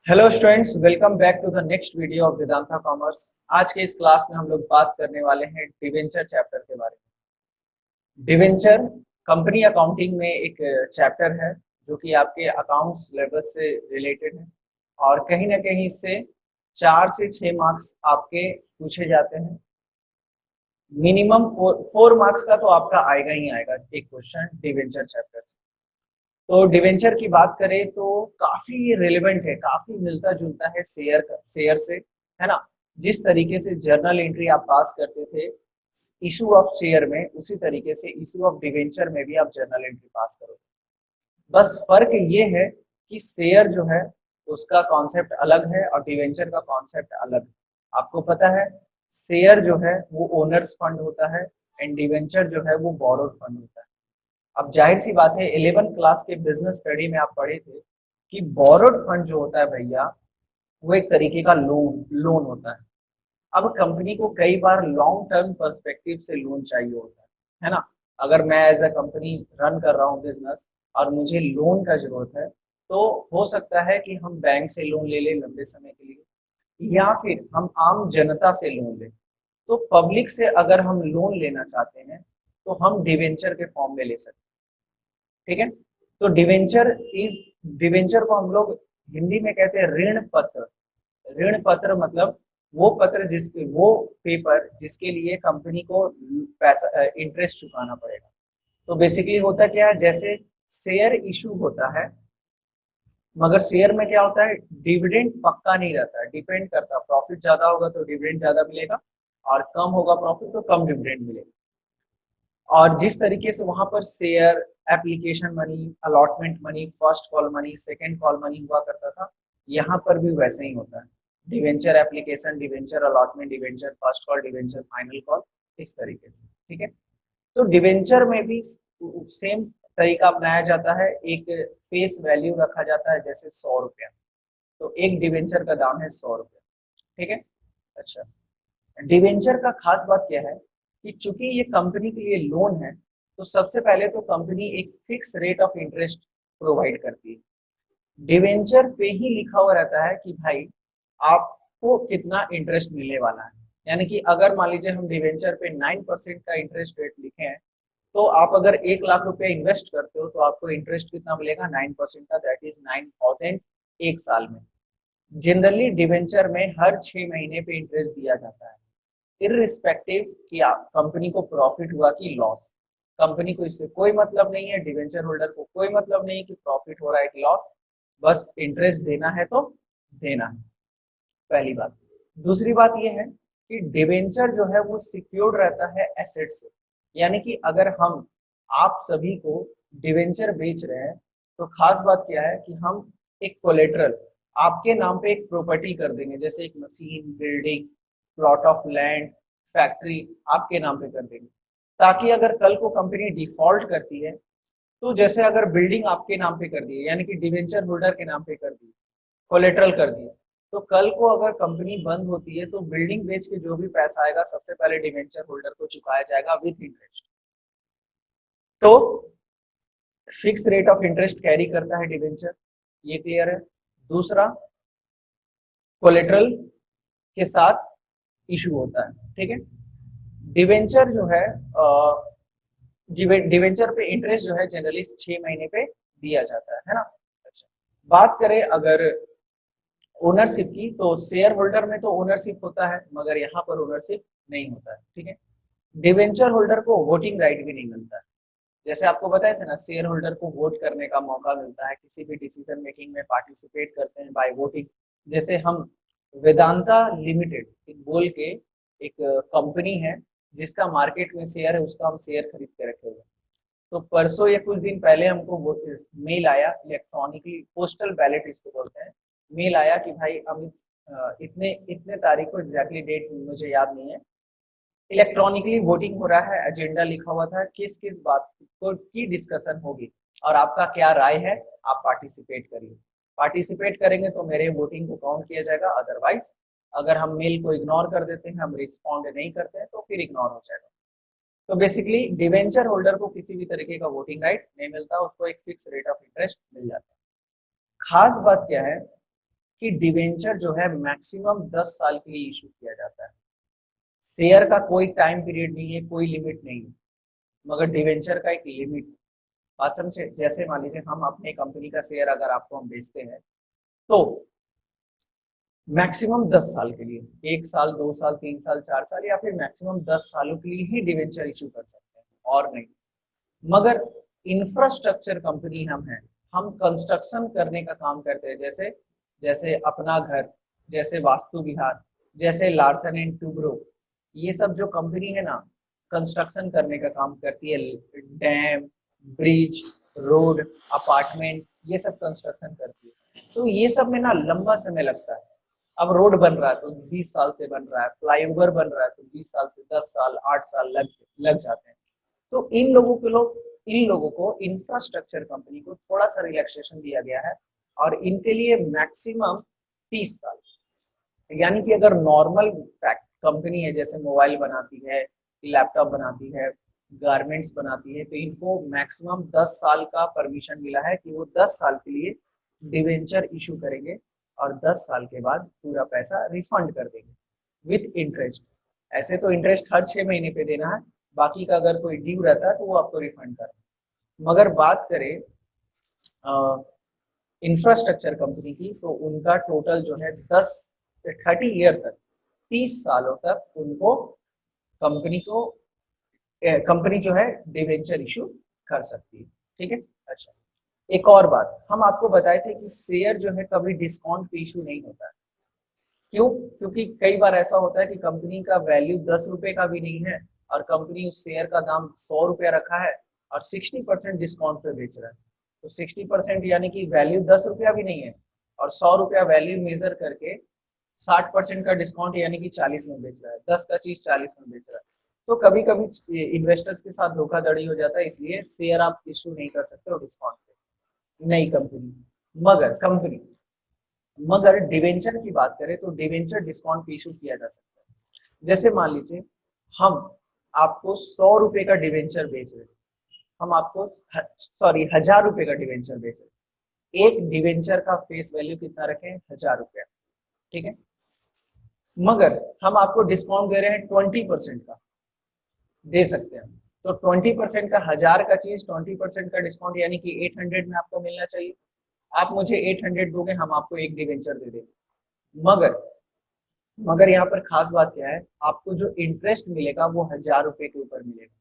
Hello students, welcome back to the next video of Vedanta commerce. आज के इस class में हम लोग बात करने वाले हैं डिवेंचर चैप्टर के बारे में। डिवेंचर कंपनी अकाउंटिंग में एक चैप्टर है जो कि आपके अकाउंट्स सिलेबस से रिलेटेड है और कहीं ना कहीं इससे 4 से 6 मार्क्स आपके पूछे जाते हैं। मिनिमम फोर मार्क्स का तो आपका आएगा ही आएगा एक क्वेश्चन डिवेंचर चैप्टर से। तो डिवेंचर की बात करें तो काफी रिलेवेंट है, काफी मिलता जुलता है शेयर से, है ना। जिस तरीके से जर्नल एंट्री आप पास करते थे इशू ऑफ शेयर में, उसी तरीके से इशू ऑफ डिवेंचर में भी आप जर्नल एंट्री पास करोगे। बस फर्क ये है कि शेयर जो है उसका कॉन्सेप्ट अलग है और डिवेंचर का कॉन्सेप्ट अलग है। आपको पता है शेयर जो है वो ओनर्स फंड होता है एंड डिवेंचर जो है वो बोरोड फंड होता है। अब जाहिर सी बात है 11 क्लास के बिजनेस स्टडी में आप पढ़े थे कि बोरोड फंड जो होता है भैया वो एक तरीके का लोन लोन होता है। अब कंपनी को कई बार लॉन्ग टर्म पर्सपेक्टिव से लोन चाहिए होता है ना। अगर मैं एज अ कंपनी रन कर रहा हूँ बिजनेस और मुझे लोन का जरूरत है तो हो सकता है कि हम बैंक से लोन ले लें लंबे समय के लिए या फिर हम आम जनता से लोन लें। तो पब्लिक से अगर हम लोन लेना चाहते हैं तो हम डिवेंचर के फॉर्म में ले सकते हैं। ठीक है। तो डिवेंचर को हम लोग हिंदी में कहते हैं ऋण पत्र। ऋण पत्र मतलब वो पत्र जिसके वो पेपर जिसके लिए कंपनी को पैसा इंटरेस्ट चुकाना पड़ेगा। तो बेसिकली होता क्या है, जैसे शेयर इशू होता है मगर शेयर में क्या होता है डिविडेंड पक्का नहीं रहता है, डिपेंड करता, प्रॉफिट ज्यादा होगा तो डिविडेंड ज्यादा मिलेगा और कम होगा प्रॉफिट तो कम डिविडेंड मिलेगा। और जिस तरीके से वहां पर share application money, allotment money, first call money, second call money हुआ करता था, यहाँ पर भी वैसे ही होता है। Debenture application, debenture allotment, debenture first call, debenture final call, इस तरीके से। ठीक है। तो डिवेंचर में भी सेम तरीका अपनाया जाता है। एक फेस वैल्यू रखा जाता है जैसे 100 रुपया। तो एक डिवेंचर का दाम है 100 रुपया। ठीक है। अच्छा, डिवेंचर का खास बात क्या है कि चूंकि ये कंपनी के लिए लोन है तो सबसे पहले तो कंपनी एक fix rate of interest provide करती है। डिवेंचर पे ही लिखा हुआ रहता है कि भाई आपको कितना इंटरेस्ट मिलने वाला है। यानी कि अगर मान लीजिए हम डिवेंचर पे 9% का इंटरेस्ट रेट लिखे हैं तो आप अगर 1 लाख रुपया इन्वेस्ट करते हो तो आपको इंटरेस्ट कितना मिलेगा 9% का, दैट इज 9,000 एक साल में। जनरली डिवेंचर में हर 6 महीने पे इंटरेस्ट दिया जाता है इररिस्पेक्टिव कि आप कंपनी को प्रॉफिट हुआ कि लॉस। कंपनी को इससे कोई मतलब नहीं है, डिवेंचर होल्डर को कोई मतलब नहीं है कि प्रॉफिट हो रहा है कि लॉस, बस इंटरेस्ट देना है तो देना है। पहली बात। दूसरी बात यह है कि डिवेंचर जो है वो सिक्योर्ड रहता है एसेट से। यानी कि अगर हम आप सभी को डिवेंचर बेच रहे हैं तो खास बात क्या है कि हम एक कोलेट्रल आपके नाम पे एक प्रॉपर्टी कर देंगे, जैसे एक machine, building, plot of land, factory आपके नाम पे कर देंगे, ताकि अगर कल को कंपनी डिफॉल्ट करती है तो जैसे अगर बिल्डिंग आपके नाम पे कर दी है यानी कि डिवेंचर होल्डर के नाम पे कर दी, कोलेट्रल कर दिया, तो कल को अगर कंपनी बंद होती है तो बिल्डिंग बेच के जो भी पैसा आएगा सबसे पहले डिवेंचर होल्डर को चुकाया जाएगा विद इंटरेस्ट। तो fix rate of interest carry करता है डिवेंचर, ये क्लियर है। दूसरा, कोलेट्रल के साथ इशू होता है। ठीक है। डिवेंचर जो है डिवेंचर पे इंटरेस्ट जो है जनरली 6 महीने पे दिया जाता है ना। अच्छा, बात करें अगर ओनरशिप की तो शेयर होल्डर में तो ओनरशिप होता है मगर यहाँ पर ओनरशिप नहीं होता है। ठीक है। डिवेंचर होल्डर को वोटिंग राइट भी नहीं मिलता है। जैसे आपको बताया था ना, शेयर होल्डर को वोट करने का मौका मिलता है, किसी भी डिसीजन मेकिंग में पार्टिसिपेट करते हैं बाय वोटिंग। जैसे हम वेदांता लिमिटेड एक बोल के एक कंपनी है जिसका मार्केट में शेयर है, उसका हम शेयर खरीद के रखे हुए हैं। तो परसों या कुछ दिन पहले हमको मेल आया, इलेक्ट्रॉनिकली पोस्टल बैलेट इसको बोलते हैं, मेल आया कि भाई अमित इतने इतने तारीख को, एग्जैक्टली डेट मुझे याद नहीं है, इलेक्ट्रॉनिकली वोटिंग हो रहा है, एजेंडा लिखा हुआ था किस किस बात को की डिस्कशन होगी और आपका क्या राय है, आप पार्टिसिपेट करिए। पार्टिसिपेट करेंगे तो मेरे वोटिंग को काउंट किया जाएगा, अदरवाइज अगर हम मेल को इग्नोर कर देते हैं, हम रिस्पॉन्ड नहीं करते हैं तो फिर इग्नोर हो जाएगा। तो बेसिकली डिवेंचर होल्डर को किसी भी तरीके का वोटिंग राइट नहीं मिलता, उसको एक फिक्स रेट ऑफ इंटरेस्ट मिल जाता है। खास बात क्या है कि डिवेंचर जो है मैक्सिमम 10 साल के लिए इशू किया जाता है। शेयर का कोई टाइम पीरियड नहीं है, कोई लिमिट नहीं है, मगर डिवेंचर का एक लिमिट। बात समझे? जैसे मान लीजिए हम अपने कंपनी का शेयर अगर आपको हम बेचते हैं तो मैक्सिमम 10 साल के लिए, 1 साल, 2 साल, 3 साल, 4 साल, या फिर मैक्सिमम 10 सालों के लिए ही डिवेंचर इशू कर सकते हैं और नहीं। मगर इंफ्रास्ट्रक्चर कंपनी हम हैं, हम कंस्ट्रक्शन करने का काम करते हैं, जैसे जैसे अपना घर, जैसे वास्तु विहार, जैसे लार्सन एंड टूब्रो, ये सब जो कंपनी है ना, कंस्ट्रक्शन करने का काम करती है। डैम, ब्रिज, रोड, अपार्टमेंट, ये सब कंस्ट्रक्शन करती है। तो ये सब में ना लंबा समय लगता है। अब रोड बन रहा है तो 20 साल से बन रहा है, फ्लाईओवर बन रहा है तो 20 साल से 10 साल, 8 साल लग जाते हैं। तो इन लोगों को इंफ्रास्ट्रक्चर कंपनी को थोड़ा सा रिलैक्सेशन दिया गया है, और इनके लिए मैक्सिमम 30 साल। यानी कि अगर नॉर्मल फैक्ट कंपनी है, जैसे मोबाइल बनाती है, लैपटॉप बनाती है, गारमेंट्स बनाती है, तो इनको मैक्सिमम 10 साल का परमिशन मिला है कि वो 10 साल के लिए डिवेंचर इशू करेंगे और 10 साल के बाद पूरा पैसा रिफंड कर देंगे विथ इंटरेस्ट। ऐसे तो इंटरेस्ट हर 6 महीने पे देना है, बाकी का अगर कोई ड्यू रहता है तो वो आपको रिफंड करना। मगर बात करें इंफ्रास्ट्रक्चर कंपनी की, तो उनका टोटल जो है 30 ईयर तक, 30 सालों तक उनको कंपनी जो है डिवेंचर इशू कर सकती है। ठीक है। अच्छा, एक और बात हम आपको बताए थे कि शेयर जो है कभी डिस्काउंट पे इशू नहीं होता है। क्यों? क्योंकि कई बार ऐसा होता है कि कंपनी का वैल्यू 10 रुपए का भी नहीं है और कंपनी उस शेयर का दाम 100 रुपया रखा है और 60% डिस्काउंट पे बेच रहा है। तो 60% यानी कि वैल्यू 10 रुपया भी नहीं है, और 100 रुपया वैल्यू मेजर करके 60% का डिस्काउंट यानी कि 40 में बेच रहा है, 10 का चीज 40 में बेच रहा है। तो कभी कभी इन्वेस्टर्स के साथ धोखाधड़ी हो जाता है, इसलिए शेयर आप इशू नहीं कर सकते हो डिस्काउंट पे, नई कंपनी। मगर डिवेंचर की बात करें तो डिवेंचर डिस्काउंट पे इशू किया जा सकता है। जैसे मान लीजिए हम आपको 100 रुपए का डिवेंचर बेच रहे हैं, हम आपको 1000 रुपए का डिवेंचर बेच रहे हैं। एक डिवेंचर का फेस वैल्यू कितना रखें? 1000 रुपया। ठीक है। मगर हम आपको डिस्काउंट दे रहे हैं 20% का, दे सकते हैं। तो 20% का 1000 का चीज 20% का डिस्काउंट यानी कि 800 में आपको मिलना चाहिए। आप मुझे 800 दोगे, हम आपको एक डिवेंचर दे देंगे। मगर यहाँ पर खास बात क्या है, आपको जो इंटरेस्ट मिलेगा वो 1000 रुपए के ऊपर मिलेगा।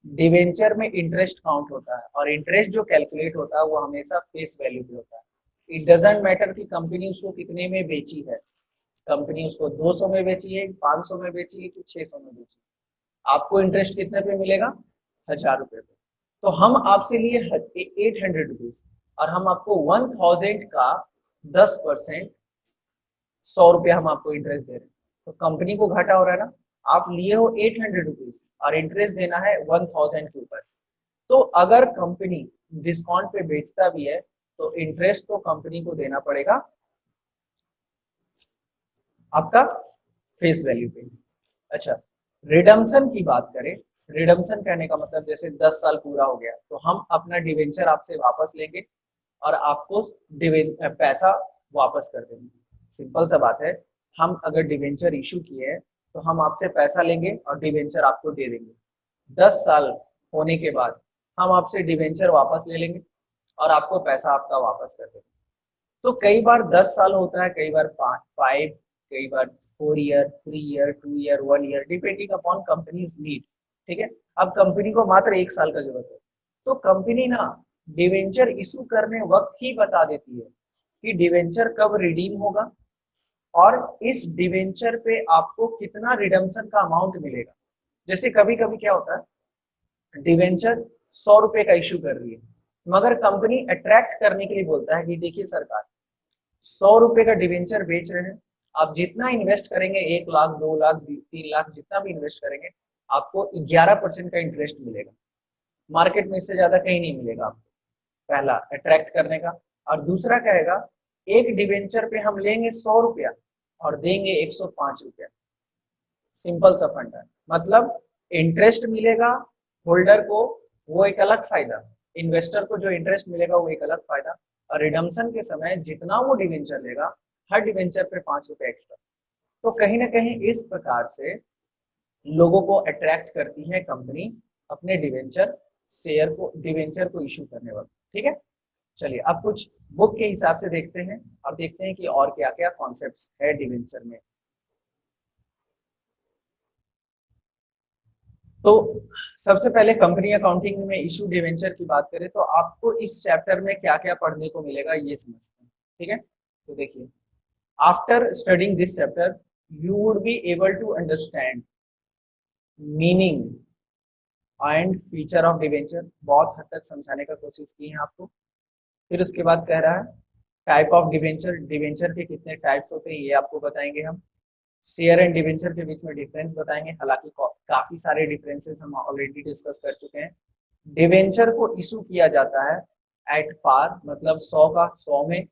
डिवेंचर में इंटरेस्ट काउंट होता है, और इंटरेस्ट जो कैलकुलेट होता है वो हमेशा फेस वैल्यू पे होता है। इट डजेंट मैटर कि कंपनी उसको कितने में बेची है, कंपनी उसको 200 में बेची है, 500 में बेची है कि 600 में बेची है, आपको इंटरेस्ट कितने पे मिलेगा? 1000 रुपए पे। तो हम आपसे लिए 800 रुपीज, और हम आपको 1000 का 10%, 100 रुपया हम आपको इंटरेस्ट दे रहे हैं। तो कंपनी को घाटा हो रहा है ना। आप लिए हो 800 रुपीज और इंटरेस्ट देना है 1000 के ऊपर। तो अगर कंपनी डिस्काउंट पे बेचता भी है तो इंटरेस्ट तो कंपनी को देना पड़ेगा आपका फेस वैल्यू पे। अच्छा, रिडम्पशन की बात करें, रिडम्पशन कहने का मतलब जैसे 10 साल पूरा हो गया तो हम अपना डिवेंचर आपसे वापस लेंगे और आपको पैसा वापस कर देंगे। सिंपल सा बात है। हम अगर डिवेंचर इशू किए हैं तो हम आपसे पैसा लेंगे और डिवेंचर आपको दे देंगे। 10 साल होने के बाद हम आपसे डिवेंचर वापस ले लेंगे और आपको पैसा आपका वापस कर देंगे। तो कई बार 10 साल होता है, कई बार 5, कई बार 4 year, 3 year, 2 year, 1 year, depending upon companies need. ठीक है। अब कंपनी को मात्र 1 साल का जरूरत है तो कंपनी ना डिवेंचर इशू करने वक्त ही बता देती है कि डिवेंचर कब रिडीम होगा और इस डिवेंचर पे आपको कितना रिडम्पशन का अमाउंट मिलेगा। जैसे कभी कभी क्या होता है, डिवेंचर 100 रुपए का इशू कर रही है, मगर कंपनी अट्रैक्ट करने के लिए बोलता है कि देखिए सरकार, 100 रुपए का डिवेंचर बेच रहे हैं, आप जितना इन्वेस्ट करेंगे, 1 लाख, 2 लाख, 3 लाख, जितना भी इन्वेस्ट करेंगे, आपको 11% का इंटरेस्ट मिलेगा। मार्केट में इससे ज्यादा कहीं नहीं मिलेगा आपको। पहला अट्रैक्ट करने का। और दूसरा कहेगा, एक डिवेंचर पे हम लेंगे 100 रुपया और देंगे 105 रुपया। सिंपल सा फंडा है। मतलब इंटरेस्ट मिलेगा होल्डर को, वो एक अलग फायदा, इन्वेस्टर को जो इंटरेस्ट मिलेगा वो एक अलग फायदा, और रिडम्पशन के समय जितना वो डिवेंचर लेगा हर डिवेंचर पे 5 रुपए एक्स्ट्रा। तो कहीं ना कहीं इस प्रकार से लोगों को अट्रैक्ट करती है कंपनी अपने डिवेंचर को इशू करने वक्त। ठीक है, चलिए अब कुछ बुक के हिसाब से देखते हैं और देखते हैं कि और क्या क्या कॉन्सेप्ट्स है डिवेंचर में। तो सबसे पहले कंपनी अकाउंटिंग में इशू डिवेंचर की बात करें तो आपको इस चैप्टर में क्या क्या पढ़ने को मिलेगा ये समझते हैं। ठीक है, तो देखिए, after studying this chapter you would be able to understand meaning and feature of debenture. बहुत हद तक समझाने का कोशिश की है आपको। फिर उसके बाद कह रहा है टाइप ऑफ डिवेंचर, डिवेंचर के कितने टाइप्स होते हैं ये आपको बताएंगे हम। शेयर एंड डिवेंचर के बीच में डिफरेंस बताएंगे, हालांकि काफी सारे डिफरेंसेस हम ऑलरेडी डिस्कस कर चुके हैं। डिवेंचर को इशू किया जाता है एट पार, मतलब 100 का 100 में,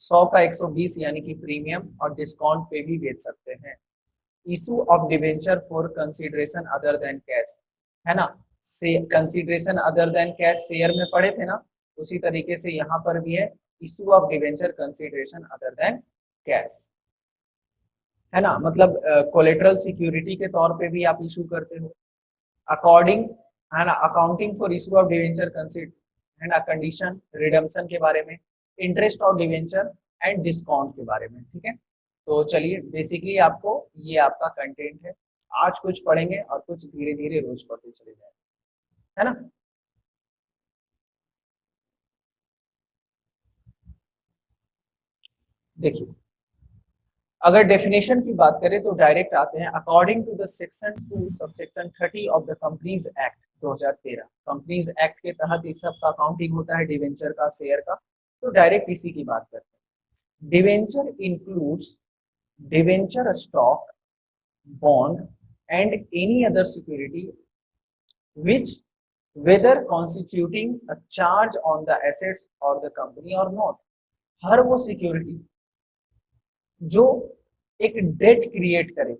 100 का 120 यानी कि प्रीमियम, और डिस्काउंट पे भी बेच सकते हैं। Issue of debenture for consideration other than cash, है ना। से consideration other than cash share में पढ़े थे ना, उसी तरीके से यहाँ पर भी है issue of debenture consideration other than cash, है ना। मतलब कोलेटरल सिक्योरिटी के तौर पे भी आप इशू करते हो। अकॉर्डिंग, है ना, accounting for issue of debenture consider, है ना, कंडीशन रिडम्पशन के बारे में, interest of debenture and discount के बारे में। ठीक है, तो चलिए बेसिकली आपको ये आपका कंटेंट है। आज कुछ पढ़ेंगे और कुछ धीरे धीरे रोज पढ़ते चले जाएंगे, है ना। देखिए, अगर डेफिनेशन की बात करें तो डायरेक्ट आते हैं। According to the section 2 subsection 30 of the companies act 2013, companies act के तहत इस सब का अकाउंटिंग होता है, डिवेंचर का, शेयर का। तो डायरेक्ट इसी की बात करते हैं। Debenture includes debenture stock, bond and any other security which whether constituting a charge on the assets or the company or not। हर वो सिक्योरिटी जो एक डेट क्रिएट करे,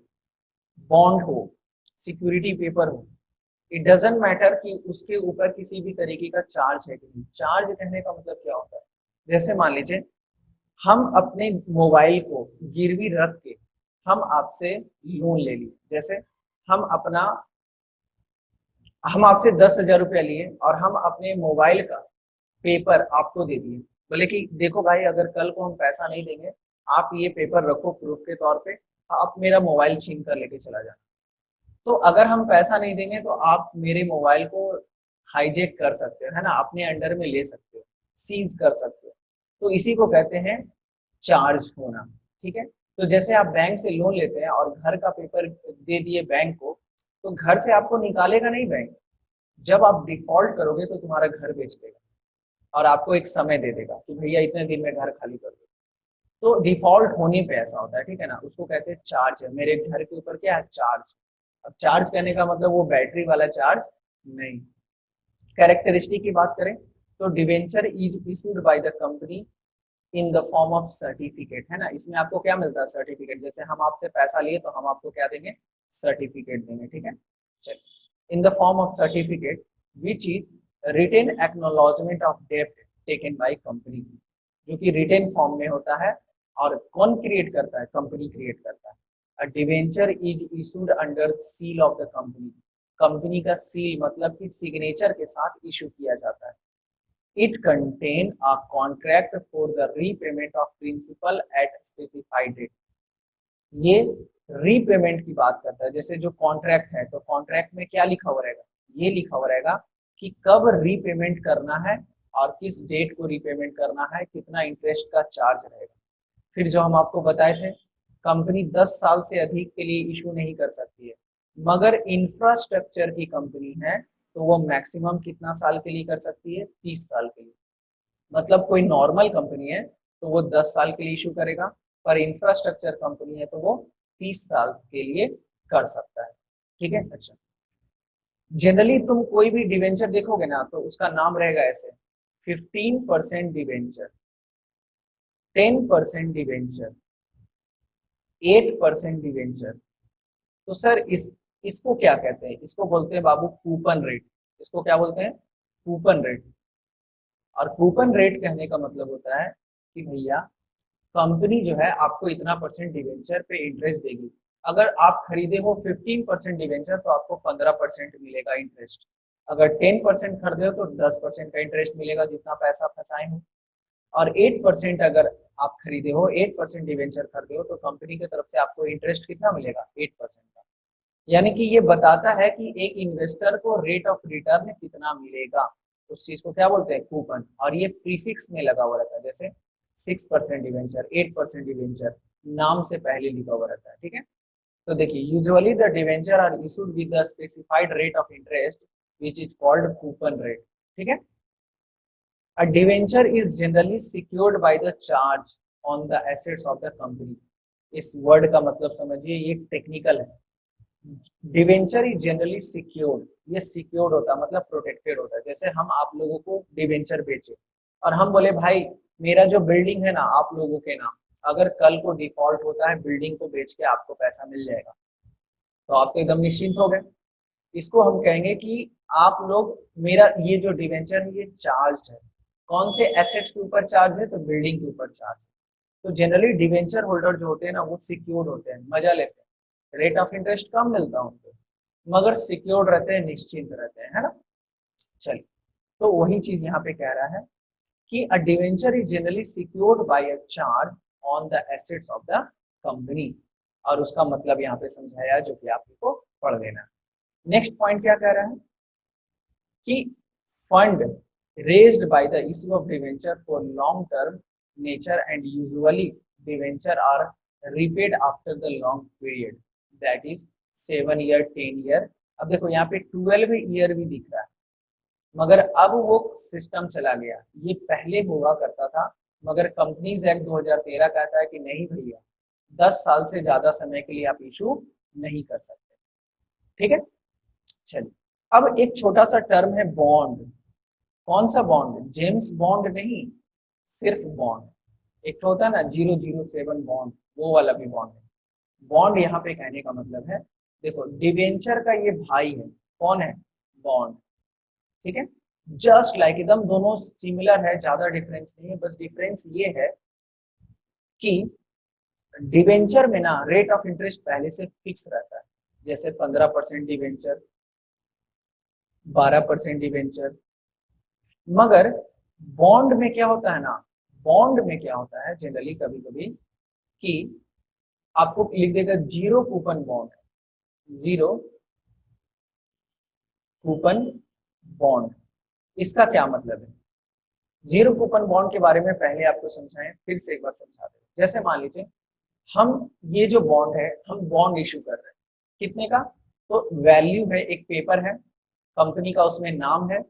बॉन्ड हो, सिक्योरिटी पेपर हो, इट डजेंट मैटर कि उसके ऊपर किसी भी तरीके का चार्ज है कि नहीं। चार्ज कहने का मतलब क्या होता है, जैसे मान लीजिए हम अपने मोबाइल को गिरवी रख के हम आपसे लोन ले लिए। जैसे हम अपना हम आपसे 10,000 रुपया लिए और हम अपने मोबाइल का पेपर आपको दे दिए, बोले कि देखो भाई अगर कल को हम पैसा नहीं देंगे, आप ये पेपर रखो प्रूफ के तौर पे, आप मेरा मोबाइल छीन कर लेके चला जाना। तो अगर हम पैसा नहीं देंगे तो आप मेरे मोबाइल को हाईजेक कर सकते हो, है ना, अपने अंडर में ले सकते हो, सीज कर सकते हो। तो इसी को कहते हैं चार्ज होना। ठीक है, तो जैसे आप बैंक से लोन लेते हैं और घर का पेपर दे दिए बैंक को, तो घर से आपको निकालेगा नहीं बैंक। जब आप डिफॉल्ट करोगे तो तुम्हारा घर बेच देगा और आपको एक समय दे देगा कि भैया इतने दिन में घर खाली कर दो। तो डिफॉल्ट होने पे ऐसा होता है, ठीक है ना, उसको कहते हैं चार्ज है। मेरे घर के ऊपर क्या है, चार्ज। अब चार्ज करने का मतलब वो बैटरी वाला चार्ज नहीं। कैरेक्टरिस्टिक की बात करें तो debenture is issued by the company in the form of certificate, है ना। इसमें आपको क्या मिलता है, सर्टिफिकेट। जैसे हम आपसे पैसा लिए तो हम आपको क्या देंगे, सर्टिफिकेट देंगे। ठीक है, चलिए, in the form of certificate which is written acknowledgement of डेप्ट टेकन बाय कंपनी, जो कि रिटेन फॉर्म में होता है। और कौन क्रिएट करता है, कंपनी क्रिएट करता है। A debenture is issued under seal of the company, company का सील मतलब कि सिग्नेचर के साथ इशू किया जाता है। It contain a contract for the repayment of principal at specified date। ये रीपेमेंट की बात करता है। जैसे जो कॉन्ट्रैक्ट है तो कॉन्ट्रैक्ट में क्या लिखा हुआ रहेगा, ये लिखा हुआ रहेगा कि कब रीपेमेंट करना है और किस डेट को रीपेमेंट करना है, कितना इंटरेस्ट का चार्ज रहेगा। फिर जो हम आपको बताए थे, कंपनी 10 साल से अधिक के लिए इशू नहीं कर सकती है, मगर इंफ्रास्ट्रक्चर की कंपनी है तो वो मैक्सिमम कितना साल के लिए कर सकती है, 30 साल के लिए। मतलब कोई नॉर्मल कंपनी है तो वो 10 साल के लिए इशू करेगा, पर इंफ्रास्ट्रक्चर कंपनी है तो वो 30 साल के लिए कर सकता है। ठीक है, अच्छा, जनरली तुम कोई भी डिवेंचर देखोगे ना तो उसका नाम रहेगा ऐसे, 15% डिवेंचर, 10% डिवेंचर, 8% डिवेंचर। तो सर इसको क्या कहते हैं, इसको बोलते हैं बाबू कूपन रेट। इसको क्या बोलते हैं, कूपन रेट। और कूपन रेट कहने का मतलब होता है कि भैया कंपनी जो है आपको इतना परसेंट डिवेंचर पे इंटरेस्ट देगी। अगर आप खरीदे हो 15% डिवेंचर तो आपको 15% मिलेगा इंटरेस्ट। अगर 10% खरीदे हो तो 10% का इंटरेस्ट मिलेगा जितना पैसा फंसाए हो। और 8% अगर आप खरीदे हो, 8% डिवेंचर खरीदे हो तो कंपनी की तरफ से आपको इंटरेस्ट कितना मिलेगा, 8% का। यानी कि ये बताता है कि एक इन्वेस्टर को रेट ऑफ रिटर्न कितना मिलेगा, उस चीज को क्या बोलते हैं, कूपन। और ये प्रीफिक्स में लगा हुआ रहता है, जैसे 6% डिवेंचर, 8% डिवेंचर, नाम से पहले लिखा हुआ रहता है, ठीक है। तो देखिए, usually the debenture are issued with the specified rate of interest which is called coupon rate, ठीक है। A debenture is generally secured by the charge on the assets of the company. इस वर्ड का मतलब समझिए, ये technical है। Debenture is generally secured, ये secured होता है मतलब प्रोटेक्टेड होता है। जैसे हम आप लोगों को डिवेंचर बेचे और हम बोले भाई मेरा जो बिल्डिंग है ना आप लोगों के नाम, अगर कल को डिफॉल्ट होता है बिल्डिंग को बेच के आपको पैसा मिल जाएगा, तो आप तो एकदम निश्चिंत हो गए। इसको हम कहेंगे कि आप लोग, मेरा ये जो डिवेंचर है ये चार्ज है। कौन से एसेट्स के ऊपर चार्ज है, तो बिल्डिंग के ऊपर चार्ज है। तो जनरली डिवेंचर होल्डर जो होते हैं ना वो सिक्योर्ड होते हैं, मजा लेते हैं, रेट ऑफ इंटरेस्ट कम मिलता है उनको, मगर सिक्योर्ड रहते हैं, निश्चिंत रहते हैं, है ना। चलिए, तो वही चीज यहाँ पे कह रहा है कि a debenture is generally secured by a charge on the assets of the company. और उसका मतलब यहाँ पे समझाया जो कि आपको पढ़ लेना। नेक्स्ट पॉइंट क्या कह रहा है कि fund raised by the issue of debenture for long term nature and usually debenture are repaid after the long period, that is 7 year 10 year। अब देखो यहाँ पे 12 ईयर भी दिख रहा है, मगर अब वो सिस्टम चला गया। ये पहले हुआ करता था, मगर कंपनीज एक्ट 2013 कहता है कि नहीं भैया, 10 साल से ज्यादा समय के लिए आप इशू नहीं कर सकते, ठीक है। चलिए, अब एक छोटा सा टर्म है बॉन्ड। कौन सा बॉन्ड, जेम्स बॉन्ड नहीं, सिर्फ बॉन्ड। एक तो होता है ना 007 बॉन्ड, वो वाला भी बॉन्ड है। बॉन्ड यहाँ पे कहने का मतलब है, देखो डिवेंचर का ये भाई है, कौन है, बॉन्ड, ठीक है। जस्ट लाइक एकदम दोनों सिमिलर है, ज्यादा डिफरेंस नहीं है। बस डिफरेंस ये है कि डिवेंचर में ना रेट ऑफ इंटरेस्ट पहले से फिक्स रहता है, जैसे 15% डिवेंचर, 12% डिवेंचर। मगर बॉन्ड में क्या होता है ना, बॉन्ड में क्या होता है जनरली कभी कभी कि आपको लिख देगा zero coupon bond, zero coupon bond. इसका क्या मतलब है, जीरो कूपन बॉन्ड के बारे में पहले आपको समझाएं, फिर से एक बार समझा दें। जैसे मान लीजिए हम ये जो बॉन्ड है, हम बॉन्ड इशू कर रहे हैं, कितने का, तो वैल्यू है, एक पेपर है, कंपनी का उसमें नाम है,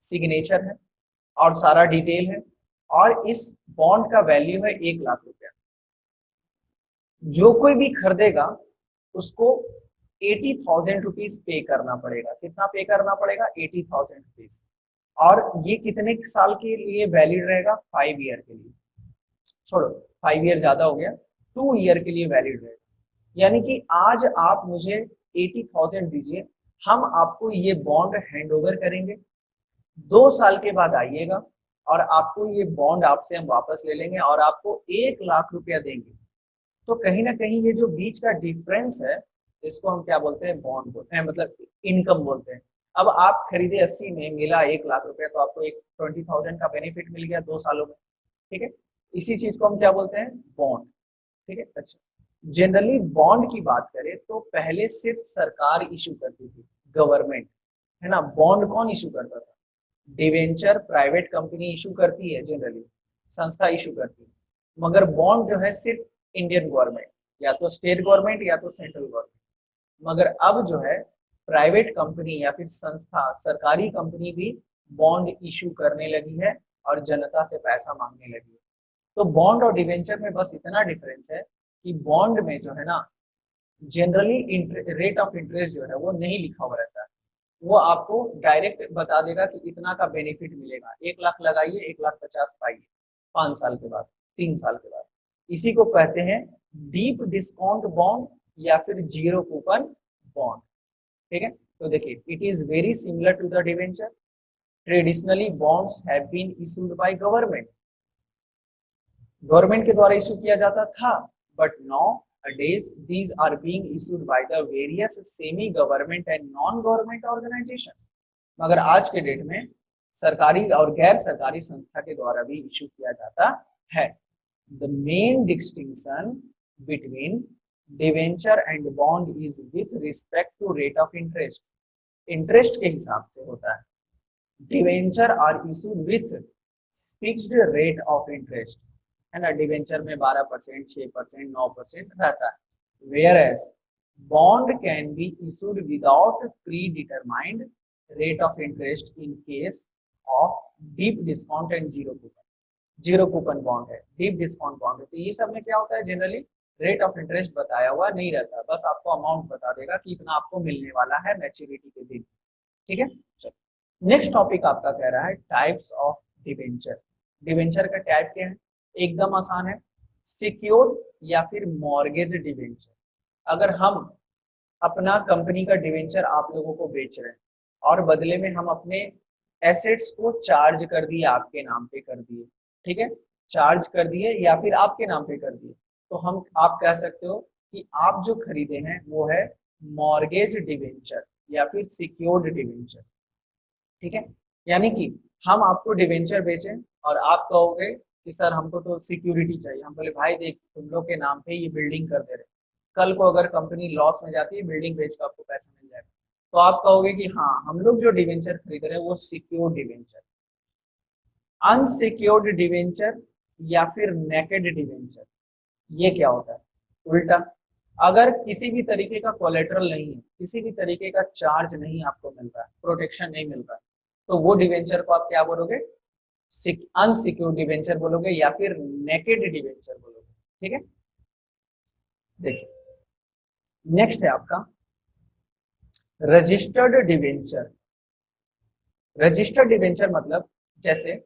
सिग्नेचर है और सारा डिटेल है, और इस बॉन्ड का वैल्यू है 1 लाख रुपया। जो कोई भी खरीदेगा उसको 80,000 रुपीज पे करना पड़ेगा। कितना पे करना पड़ेगा, 80,000 रुपीज। और ये कितने साल के लिए वैलिड रहेगा, 5 ईयर के लिए, छोड़ो 5 ईयर ज्यादा हो गया, 2 ईयर के लिए वैलिड रहेगा। यानी कि आज आप मुझे 80,000 दीजिए, हम आपको ये बॉन्ड हैंड ओवर करेंगे, 2 साल के बाद आइएगा और आपको ये बॉन्ड आपसे हम वापस ले लेंगे और आपको 1 लाख रुपया देंगे। तो कहीं ना कहीं ये जो बीच का डिफरेंस है, इसको हम क्या बोलते हैं, बॉन्ड बोलते हैं, मतलब इनकम बोलते हैं। अब आप खरीदे 80 में, मिला 1 लाख रुपया, तो आपको एक 20,000 का बेनिफिट मिल गया 2 सालों में, ठीक है। इसी चीज को हम क्या बोलते हैं, बॉन्ड, ठीक है। अच्छा, जनरली बॉन्ड की बात करें तो पहले सिर्फ सरकार इशू करती थी, गवर्नमेंट, है ना। बॉन्ड कौन इशू करता था, डिवेंचर प्राइवेट कंपनी इशू करती है, जनरली संस्था इशू करती है। मगर बॉन्ड जो है सिर्फ इंडियन गवर्नमेंट, या तो स्टेट गवर्नमेंट या तो सेंट्रल गवर्नमेंट। मगर अब जो है प्राइवेट कंपनी या फिर संस्था, सरकारी कंपनी भी बॉन्ड इशू करने लगी है और जनता से पैसा मांगने लगी है। तो बॉन्ड और डिवेंचर में बस इतना डिफरेंस है कि बॉन्ड में जो है ना जनरली रेट ऑफ इंटरेस्ट जो है वो नहीं लिखा हुआ रहता है, वो आपको डायरेक्ट बता देगा कि इतना का बेनिफिट मिलेगा, 1 लाख लगाइए, 1,50,000 पाइए 5 साल के बाद, 3 साल के बाद। इसी को कहते हैं डीप डिस्काउंट बॉन्ड या फिर जीरो कूपन बॉन्ड, ठीक है। तो देखिए, it is very similar to the debenture. Traditionally bonds have been issued by government, government के द्वारा इशू किया जाता था, but nowadays these are being issued by the various semi government and non government organization। मगर आज के date में सरकारी और गैर सरकारी संस्था के द्वारा भी इशू किया जाता है। The main distinction between debenture and bond is with respect to rate of interest. Interest के हिसाब से होता है। Debenture are issued with fixed rate of interest, है ना। डिवेंचर में 12%, 6%, 9% रहता है। Whereas bond can be issued without predetermined rate of interest in case of deep discount and zero coupon. Zero coupon bond है, deep discount bond है। तो ये सब में क्या होता है, जनरली रेट ऑफ इंटरेस्ट बताया हुआ नहीं रहता, बस आपको अमाउंट बता देगा कि इतना आपको मिलने वाला है मैच्योरिटी के दिन। ठीक है, चलो नेक्स्ट टॉपिक आपका कह रहा है टाइप्स ऑफ डिवेंचर। डिवेंचर का टाइप क्या है, एकदम आसान है, सिक्योर्ड या फिर मॉर्गेज डिवेंचर। अगर हम अपना कंपनी का डिवेंचर आप लोगों को बेच रहे हैं और बदले में हम अपने एसेट्स को चार्ज कर दिए, आपके नाम पे कर दिए, ठीक है, चार्ज कर दिए या फिर आपके नाम पे कर दिए, तो हम आप कह सकते हो कि आप जो खरीदे हैं वो है मॉर्गेज डिवेंचर या फिर सिक्योर्ड डिवेंचर। ठीक है, यानी कि हम आपको डिवेंचर बेचें और आप कहोगे कि सर हमको तो सिक्योरिटी चाहिए। हम बोले भाई देख तुम लोग के नाम पे ये बिल्डिंग कर दे रहे, कल को अगर कंपनी लॉस में जाती है बिल्डिंग बेच कर आपको पैसा मिल जाएगा, तो आप कहोगे कि हाँ हम लोग जो डिवेंचर खरीद रहे हैं वो सिक्योर्ड डिवेंचर। अनसिक्योर्ड डिवेंचर या फिर नेकेड डिवेंचर, ये क्या होता है, उल्टा। अगर किसी भी तरीके का कोलेटरल नहीं है, किसी भी तरीके का चार्ज नहीं आपको मिल रहा है, प्रोटेक्शन नहीं मिल रहा है, तो वो डिवेंचर को आप क्या बोलोगे, अनसिक्योर्ड डिवेंचर बोलोगे या फिर नेकेड डिवेंचर बोलोगे। ठीक है, देखिए नेक्स्ट है आपका रजिस्टर्ड डिवेंचर। रजिस्टर्ड डिवेंचर मतलब जैसे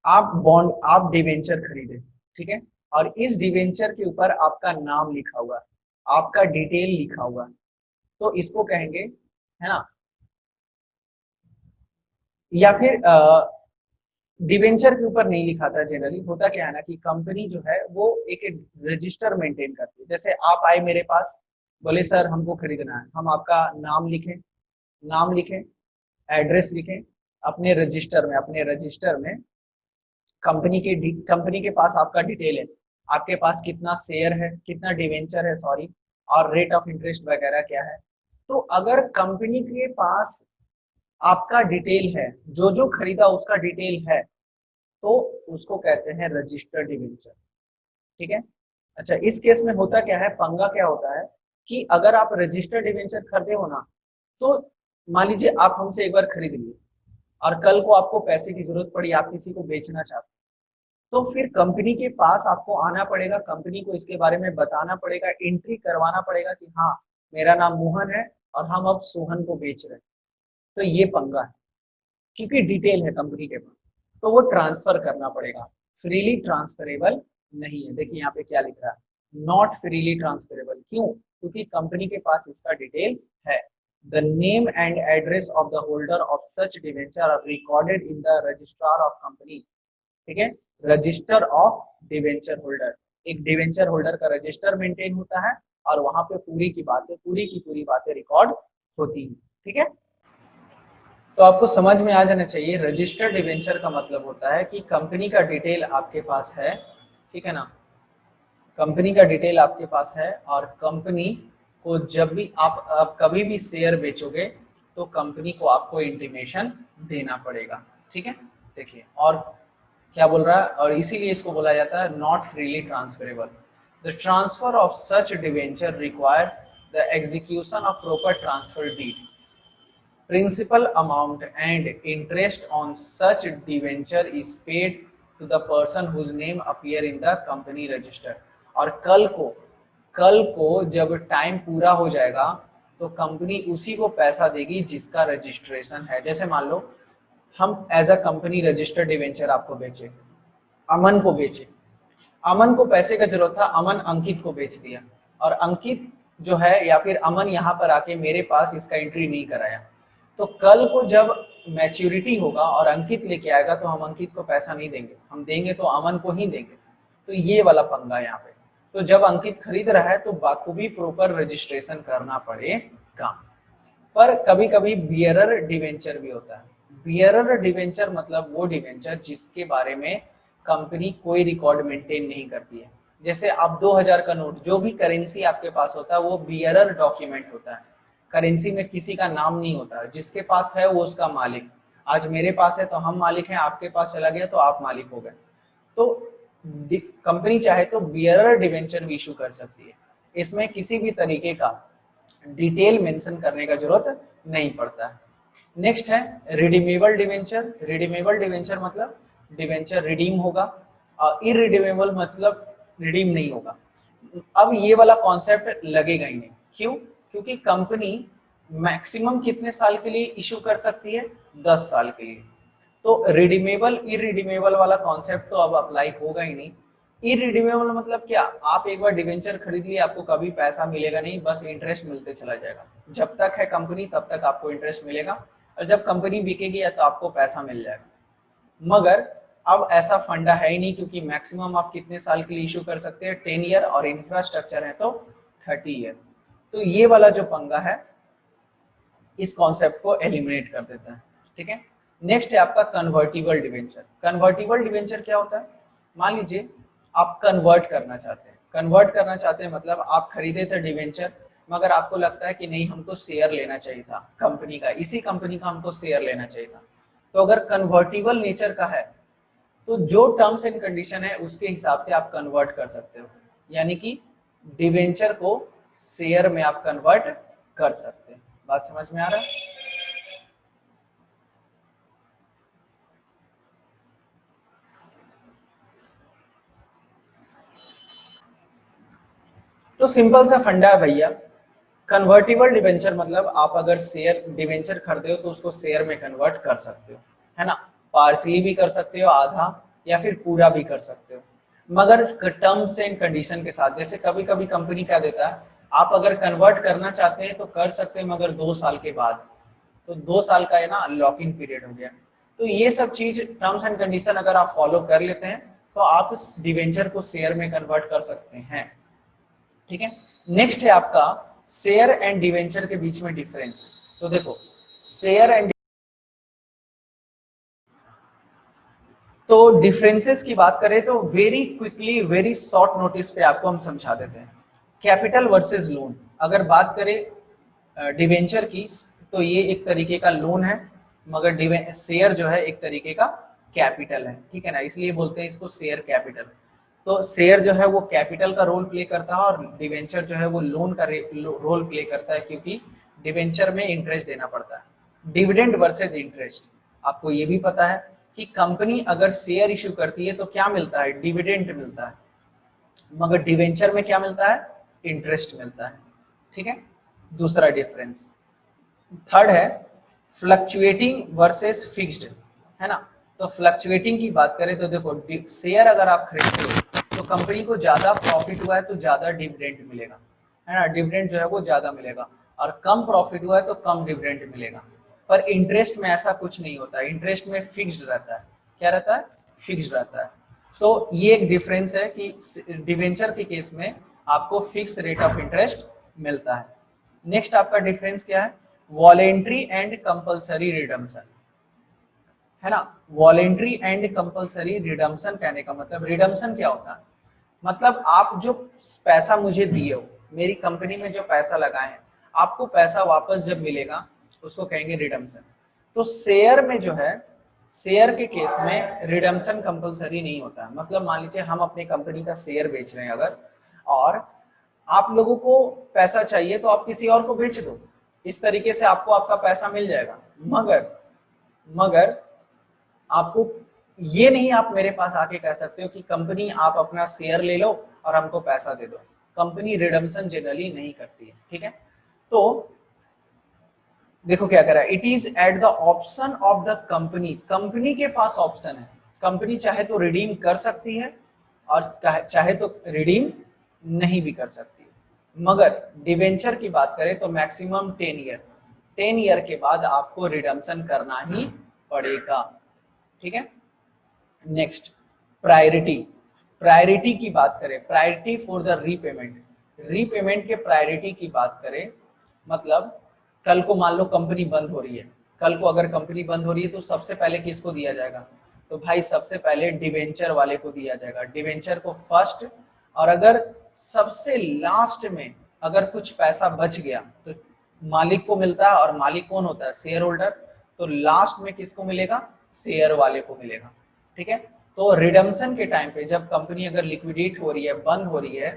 आप डिवेंचर खरीदे, ठीक है, और इस डिवेंचर के ऊपर आपका नाम लिखा हुआ, आपका डिटेल लिखा हुआ, तो इसको कहेंगे, है ना। या फिर डिवेंचर के ऊपर नहीं लिखा था, जनरली होता क्या है ना कि कंपनी जो है वो एक रजिस्टर मेंटेन करती है। जैसे आप आए मेरे पास, बोले सर हमको खरीदना है, हम आपका नाम लिखें, एड्रेस लिखें अपने रजिस्टर में कंपनी के पास आपका डिटेल है, आपके पास कितना शेयर है, कितना डिवेंचर है सॉरी, और रेट ऑफ इंटरेस्ट वगैरह क्या है। तो अगर कंपनी के पास आपका डिटेल है, जो जो खरीदा उसका डिटेल है, तो उसको कहते हैं रजिस्टर्ड डिवेंचर। ठीक है, अच्छा इस केस में होता क्या है, पंगा क्या होता है कि अगर आप रजिस्टर्ड डिवेंचर खरीदे हो ना, तो मान लीजिए आप हमसे एक बार खरीद लिए और कल को आपको पैसे की जरूरत पड़ी, आप किसी को बेचना चाहते, तो फिर कंपनी के पास आपको आना पड़ेगा, कंपनी को इसके बारे में बताना पड़ेगा, एंट्री करवाना पड़ेगा कि हाँ मेरा नाम मोहन है और हम अब सोहन को बेच रहे हैं। तो ये पंगा है, क्योंकि डिटेल है कंपनी के पास, तो वो ट्रांसफर करना पड़ेगा। फ्रीली ट्रांसफरेबल नहीं है। देखिए यहाँ पे क्या लिख रहा है, नॉट फ्रीली ट्रांसफरेबल। क्यों, क्योंकि कंपनी के पास इसका डिटेल है। The name and address of the holder of such debenture are recorded in the registrar of company. ठीक है, रजिस्टर ऑफ डिवेंचर होल्डर, एक डिवेंचर होल्डर का रजिस्टर मेंटेन होता है और वहां पे पूरी की पूरी बातें रिकॉर्ड होती है। ठीक है, तो आपको समझ में आ जाना चाहिए रजिस्टर्ड डिवेंचर का मतलब होता है कि कंपनी का डिटेल आपके पास है, ठीक है ना, कंपनी का डिटेल आपके पास है और कंपनी को जब भी आप कभी भी शेयर बेचोगे तो कंपनी को आपको इंटीमेशन देना पड़ेगा। ठीक है, देखिए और क्या बोल रहा है, और इसीलिए इसको बोला जाता है not freely transferable. The transfer of such debenture require the execution of proper transfer deed. Principal amount and interest on such debenture is paid to the person whose name appear in the company register। और कल को जब time पूरा हो जाएगा तो company उसी को पैसा देगी जिसका रजिस्ट्रेशन है। जैसे मान लो हम as a company registered debenture आपको बेचे, अमन को बेचे, अमन को पैसे का जरूरत था, अमन अंकित को बेच दिया, और अंकित जो है या फिर अमन यहाँ पर आके मेरे पास इसका एंट्री नहीं कराया, तो कल को जब मैच्योरिटी होगा और अंकित लेके आएगा तो हम अंकित को पैसा नहीं देंगे, हम देंगे तो अमन को ही देंगे। तो ये वाला पंगा यहाँ पे। तो जब अंकित खरीद रहा है तो बाखूबी प्रॉपर रजिस्ट्रेशन करना पड़ेगा। पर कभी कभी बियरर डिवेंचर भी होता है। बियरर डिवेंचर मतलब वो डिवेंचर जिसके बारे में कंपनी कोई रिकॉर्ड मेंटेन नहीं करती है। जैसे अब 2000 का नोट, जो भी करेंसी आपके पास होता है वो बियरर डॉक्यूमेंट होता है। करेंसी में किसी का नाम नहीं होता, जिसके पास है वो उसका मालिक। आज मेरे पास है तो हम मालिक हैं, आपके पास चला गया तो आप मालिक हो गए। तो कंपनी चाहे तो बियरर डिवेंचर भी इशू कर सकती है। इसमें किसी भी तरीके का डिटेल मेंशन करने का जरूरत नहीं पड़ता है। नेक्स्ट है रिडीमेबल डिवेंचर। रिडीमेबल डिवेंचर मतलब डिवेंचर रिडीम होगा, और इरिडीमेबल मतलब रिडीम नहीं होगा। अब ये वाला कॉन्सेप्ट लगेगा ही नहीं। क्यों? क्योंकि कंपनी मैक्सिमम कितने साल के लिए इशू कर सकती है? 10 साल के लिए। तो रिडीमेबल इरिडीमेबल वाला कॉन्सेप्ट तो अब अप्लाई होगा ही नहीं। इरिडीमेबल मतलब क्या? आप एक बार डिवेंचर खरीद लिए, आपको कभी पैसा मिलेगा नहीं, बस इंटरेस्ट मिलते चला जाएगा। जब तक है कंपनी तब तक आपको इंटरेस्ट मिलेगा, और जब कंपनी बिकेगी या तो आपको पैसा मिल जाएगा। मगर अब ऐसा फंडा है ही नहीं, क्योंकि मैक्सिमम आप कितने साल के लिए इशू कर सकते हैं? 10 ईयर, और इंफ्रास्ट्रक्चर है तो 30 ईयर। तो ये वाला जो पंगा है इस कॉन्सेप्ट को एलिमिनेट कर देता है। ठीक है। नेक्स्ट है आपका कन्वर्टिबल डिवेंचर। कन्वर्टिबल डिवेंचर क्या होता है? मान लीजिए आप कन्वर्ट करना चाहते हैं। कन्वर्ट करना चाहते हैं मतलब आप खरीदे थे डिवेंचर, मगर आपको लगता है कि नहीं, हमको शेयर लेना चाहिए था कंपनी का, इसी कंपनी का हमको शेयर लेना चाहिए था। तो अगर कन्वर्टिबल नेचर का है तो जो टर्म्स एंड कंडीशन है उसके हिसाब से आप कन्वर्ट कर सकते हो, यानी कि डिवेंचर को शेयर में आप कन्वर्ट कर सकते हैं। बात समझ में आ रहा है? तो सिंपल सा फंडा है भैया। कन्वर्टिबल डिवेंचर मतलब आप अगर शेयर डिवेंचर खरीदे हो तो उसको शेयर में कन्वर्ट कर सकते हो, है ना। पार्सली भी कर सकते हो, आधा, या फिर पूरा भी कर सकते हो, मगर टर्म्स एंड कंडीशन के साथ। जैसे कभी कभी कंपनी क्या देता है, आप अगर कन्वर्ट करना चाहते हैं तो कर सकते हैं, मगर 2 साल के बाद। तो 2 साल का है ना लॉकिंग पीरियड हो गया। तो ये सब चीज टर्म्स एंड कंडीशन अगर आप फॉलो कर लेते हैं तो आप इस डिवेंचर को शेयर में कन्वर्ट कर सकते हैं। ठीक है। नेक्स्ट है आपका शेयर एंड डिवेंचर के बीच में डिफरेंस। तो देखो, शेयर एंड तो डिफरेंसेस की बात करें तो very quickly, very short notice पे आपको हम समझा देते हैं। Capital versus loan. अगर बात करें डिवेंचर की, तो ये एक तरीके का लोन है, मगर शेयर जो है एक तरीके का कैपिटल है। ठीक है ना, इसलिए बोलते हैं इसको शेयर कैपिटल। तो शेयर जो है वो कैपिटल का रोल प्ले करता है, और डिवेंचर जो है वो लोन का रोल प्ले करता है, क्योंकि डिवेंचर में इंटरेस्ट देना पड़ता है। Dividend versus interest. आपको ये भी पता है कि कंपनी अगर शेयर इश्यू करती है तो क्या मिलता है? डिविडेंड मिलता है, मगर डिवेंचर में क्या मिलता है? इंटरेस्ट मिलता है। ठीक है, दूसरा डिफरेंस। थर्ड है फ्लक्चुएटिंग वर्सेस फिक्स्ड, है ना। तो फ्लक्चुएटिंग की बात करें तो देखो, शेयर अगर आप खरीदते हो तो कंपनी को ज्यादा प्रॉफिट हुआ है तो ज्यादा डिविडेंड मिलेगा, है ना। डिविडेंड जो है वो ज्यादा मिलेगा, और कम प्रॉफिट हुआ है तो कम डिविडेंड मिलेगा। पर इंटरेस्ट में ऐसा कुछ नहीं होता है। इंटरेस्ट में फिक्स्ड रहता है। क्या रहता है? फिक्स्ड रहता है। तो ये एक डिफरेंस है कि डिवेंचर के केस में आपको फिक्स रेट ऑफ इंटरेस्ट मिलता है। नेक्स्ट आपका डिफरेंस क्या है? वॉलेंट्री एंड कंपलसरी रिडम्पशन, है ना। वॉलेंट्री एंड कंपलसरी रिडम्पशन कहने का मतलब, रिडम्पशन क्या होता है? मतलब आप जो पैसा मुझे दिए हो, मेरी कंपनी में जो पैसा लगाए हैं, आपको पैसा वापस जब मिलेगा उसको कहेंगे रिडम्पशन। तो शेयर में जो है, शेयर के केस में रिडम्पशन कंपलसरी नहीं होता। मतलब मान लीजिए हम अपनी कंपनी का शेयर बेच रहे हैं अगर, और आप लोगों को पैसा चाहिए तो आप किसी और को बेच दो, इस तरीके से आपको आपका पैसा मिल जाएगा। मगर मगर आपको ये नहीं, आप मेरे पास आके कह सकते हो कि कंपनी आप अपना शेयर ले लो और हमको पैसा दे दो। कंपनी रिडम्पशन जनरली नहीं करती है। ठीक है। तो देखो क्या करा, it is at the option of the company. Company के पास ऑप्शन है। कंपनी चाहे तो रिडीम कर सकती है, और चाहे तो रिडीम नहीं भी कर सकती है। मगर डिवेंचर की बात करें तो मैक्सिमम 10 ईयर, 10 ईयर के बाद आपको रिडम्पशन करना ही पड़ेगा। ठीक है। Next, priority. प्रायोरिटी की बात करें, priority for the repayment, repayment के प्रायोरिटी की बात करें, मतलब कल को मान लो कंपनी बंद हो रही है, कल को अगर कंपनी बंद हो रही है तो सबसे पहले किसको दिया जाएगा, तो भाई सबसे पहले डिवेंचर वाले को दिया जाएगा, डिवेंचर को फर्स्ट। और अगर सबसे लास्ट में अगर कुछ पैसा बच गया तो मालिक को मिलता है, और मालिक कौन होता है, शेयर होल्डर, तो लास्ट में किसको मिलेगा, शेयर वाले को मिलेगा। ठीक है, तो रिडम्पशन के टाइम पे जब कंपनी अगर लिक्विडेट हो रही है, बंद हो रही है,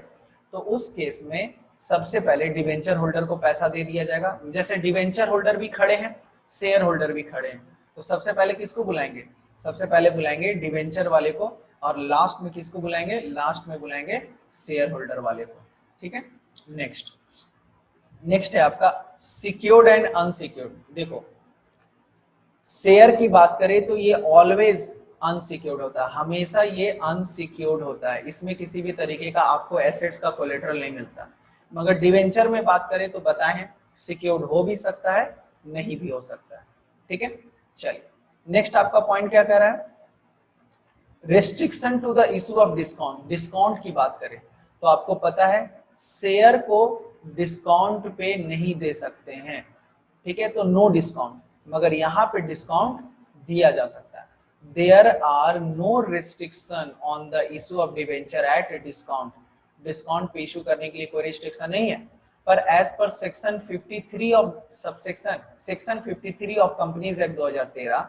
तो उस केस में सबसे पहले डिवेंचर होल्डर को पैसा दे दिया जाएगा। जैसे डिवेंचर होल्डर भी खड़े हैं, शेयर होल्डर भी खड़े हैं, तो सबसे पहले किसको बुलाएंगे, सबसे पहले बुलाएंगे डिवेंचर वाले को, और लास्ट में किसको बुलाएंगे, लास्ट में बुलाएंगे शेयर होल्डर वाले को। ठीक है, नेक्स्ट है आपका सिक्योर्ड एंड अनसिक्योर्ड। देखो शेयर की बात करें तो ये ऑलवेज अनसिक्योर्ड होता है, हमेशा ये अनसिक्योर्ड होता है, इसमें किसी भी तरीके का आपको एसेट्स का कोलेटरल नहीं मिलता। मगर डिवेंचर में बात करें तो बताएं सिक्योर्ड हो भी सकता है, नहीं भी हो सकता है। ठीक है, चलिए नेक्स्ट आपका पॉइंट क्या कह रहा है, restriction to the issue of discount. Discount की बात करें तो आपको पता है शेयर को डिस्काउंट पे नहीं दे सकते हैं, ठीक है, तो नो डिस्काउंट, मगर यहाँ पे डिस्काउंट दिया जा सकता है। There are no restriction on the issue of debenture at discount, discount पे इशू करने के लिए कोई रिस्ट्रिक्शन नहीं है। पर as per section 53 of section 53 of companies act 2013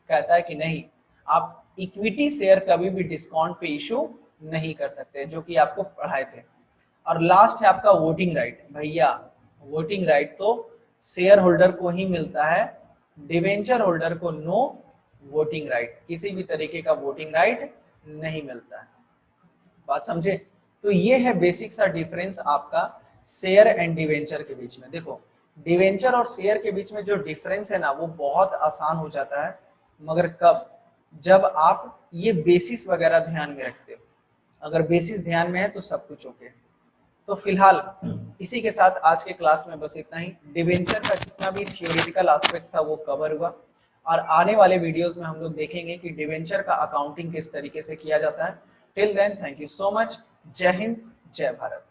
कहता है कि नहीं, आप इक्विटी शेयर कभी भी डिस्काउंट पे इशू नहीं कर सकते, जो कि आपको पढ़ाए थे। और लास्ट है आपका वोटिंग राइट। भैया वोटिंग राइट तो शेयर होल्डर को ही मिलता है, डिवेंचर होल्डर को नो वोटिंग राइट, किसी भी तरीके का वोटिंग राइट नहीं मिलता है। बात समझे? तो ये है बेसिक सा डिफरेंस आपका शेयर एंड डिवेंचर के बीच में। देखो डिवेंचर और शेयर के बीच में जो डिफरेंस है ना वो बहुत आसान हो जाता है, मगर कब, जब आप ये बेसिस वगैरह ध्यान में रखते हो। अगर बेसिस ध्यान में है तो सब कुछ ओके। तो फिलहाल इसी के साथ आज के क्लास में बस इतना ही। डिवेंचर का जितना भी थियोरेटिकल एस्पेक्ट था वो कवर हुआ, और आने वाले वीडियोस में हम लोग देखेंगे कि डिवेंचर का अकाउंटिंग किस तरीके से किया जाता है। Till then thank you so much. जय हिंद, जय भारत।